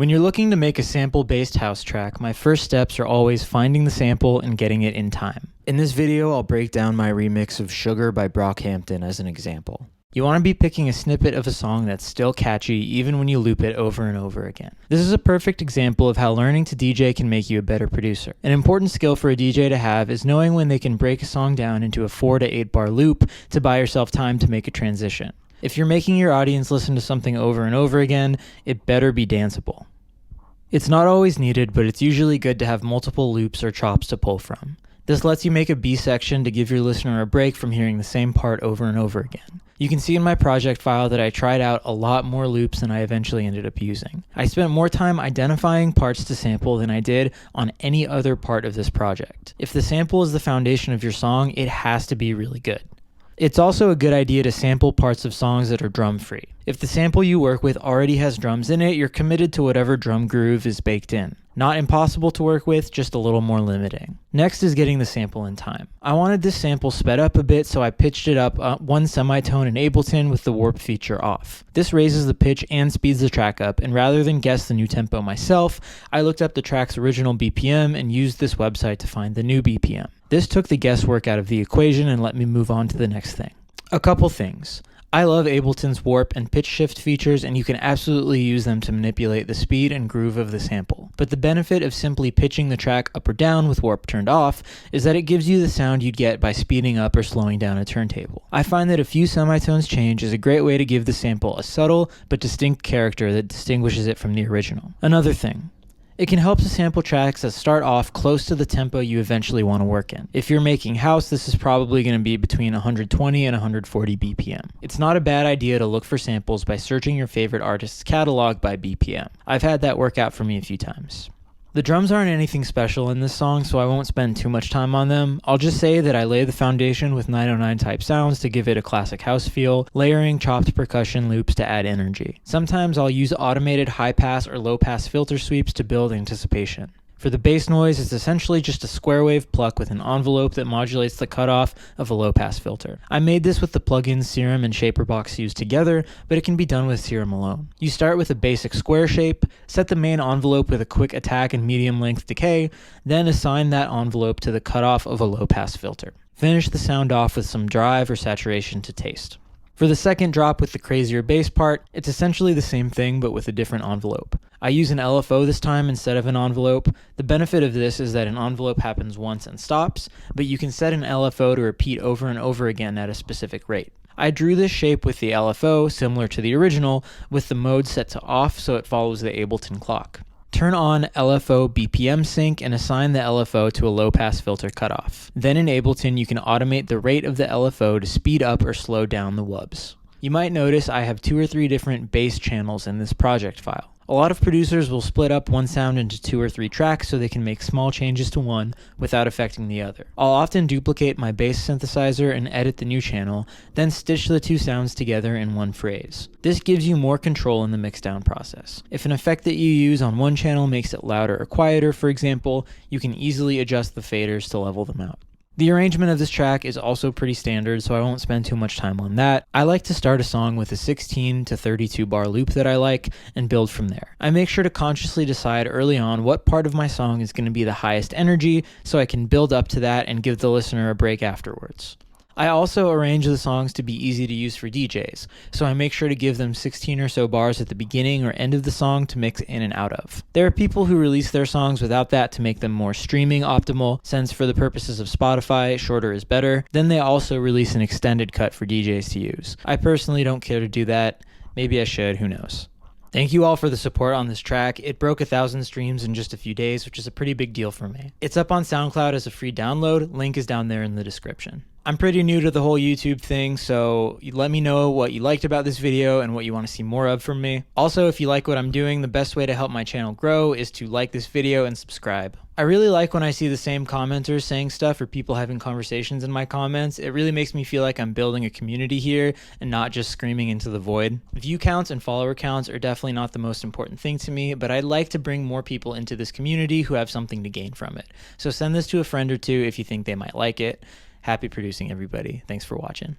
When you're looking to make a sample-based house track, my first steps are always finding the sample and getting it in time. In this video, I'll break down my remix of Sugar by Brockhampton as an example. You want to be picking a snippet of a song that's still catchy even when you loop it over and over again. This is a perfect example of how learning to DJ can make you a better producer. An important skill for a DJ to have is knowing when they can break a song down into a 4 to 8 bar loop to buy yourself time to make a transition. If you're making your audience listen to something over and over again, it better be danceable. It's not always needed, but it's usually good to have multiple loops or chops to pull from. This lets you make a B section to give your listener a break from hearing the same part over and over again. You can see in my project file that I tried out a lot more loops than I eventually ended up using. I spent more time identifying parts to sample than I did on any other part of this project. If the sample is the foundation of your song, it has to be really good. It's also a good idea to sample parts of songs that are drum-free. If the sample you work with already has drums in it, you're committed to whatever drum groove is baked in. Not impossible to work with, just a little more limiting. Next is getting the sample in time. I wanted this sample sped up a bit, so I pitched it up 1 semitone in Ableton with the warp feature off. This raises the pitch and speeds the track up, and rather than guess the new tempo myself, I looked up the track's original BPM and used this website to find the new BPM. This took the guesswork out of the equation and let me move on to the next thing. A couple things. I love Ableton's warp and pitch shift features, and you can absolutely use them to manipulate the speed and groove of the sample. But the benefit of simply pitching the track up or down with warp turned off is that it gives you the sound you'd get by speeding up or slowing down a turntable. I find that a few semitones change is a great way to give the sample a subtle but distinct character that distinguishes it from the original. Another thing. It can help to sample tracks that start off close to the tempo you eventually want to work in. If you're making house, this is probably going to be between 120 and 140 BPM. It's not a bad idea to look for samples by searching your favorite artist's catalog by BPM. I've had that work out for me a few times. The drums aren't anything special in this song, so I won't spend too much time on them. I'll just say that I lay the foundation with 909 type sounds to give it a classic house feel, layering chopped percussion loops to add energy. Sometimes I'll use automated high pass or low pass filter sweeps to build anticipation. For the bass noise, it's essentially just a square wave pluck with an envelope that modulates the cutoff of a low-pass filter. I made this with the plugins Serum and Shaperbox used together, but it can be done with Serum alone. You start with a basic square shape, set the main envelope with a quick attack and medium-length decay, then assign that envelope to the cutoff of a low-pass filter. Finish the sound off with some drive or saturation to taste. For the second drop with the crazier bass part, it's essentially the same thing but with a different envelope. I use an LFO this time instead of an envelope. The benefit of this is that an envelope happens once and stops, but you can set an LFO to repeat over and over again at a specific rate. I drew this shape with the LFO, similar to the original, with the mode set to off so it follows the Ableton clock. Turn on LFO BPM sync and assign the LFO to a low-pass filter cutoff. Then in Ableton, you can automate the rate of the LFO to speed up or slow down the wubs. You might notice I have 2 or 3 different bass channels in this project file. A lot of producers will split up one sound into 2 or 3 tracks so they can make small changes to one without affecting the other. I'll often duplicate my bass synthesizer and edit the new channel, then stitch the 2 sounds together in one phrase. This gives you more control in the mixdown process. If an effect that you use on one channel makes it louder or quieter, for example, you can easily adjust the faders to level them out. The arrangement of this track is also pretty standard, so I won't spend too much time on that. I like to start a song with a 16 to 32 bar loop that I like and build from there. I make sure to consciously decide early on what part of my song is going to be the highest energy so I can build up to that and give the listener a break afterwards. I also arrange the songs to be easy to use for DJs, so I make sure to give them 16 or so bars at the beginning or end of the song to mix in and out of. There are people who release their songs without that to make them more streaming optimal, since for the purposes of Spotify, shorter is better. Then they also release an extended cut for DJs to use. I personally don't care to do that. Maybe I should, who knows. Thank you all for the support on this track. It broke 1,000 streams in just a few days, which is a pretty big deal for me. It's up on SoundCloud as a free download. Link is down there in the description. I'm pretty new to the whole YouTube thing, so let me know what you liked about this video and what you want to see more of from me. Also, if you like what I'm doing, the best way to help my channel grow is to like this video and subscribe. I really like when I see the same commenters saying stuff or people having conversations in my comments. It really makes me feel like I'm building a community here and not just screaming into the void. View counts and follower counts are definitely not the most important thing to me, but I'd like to bring more people into this community who have something to gain from it. So send this to a friend or two if you think they might like it. Happy producing, everybody. Thanks for watching.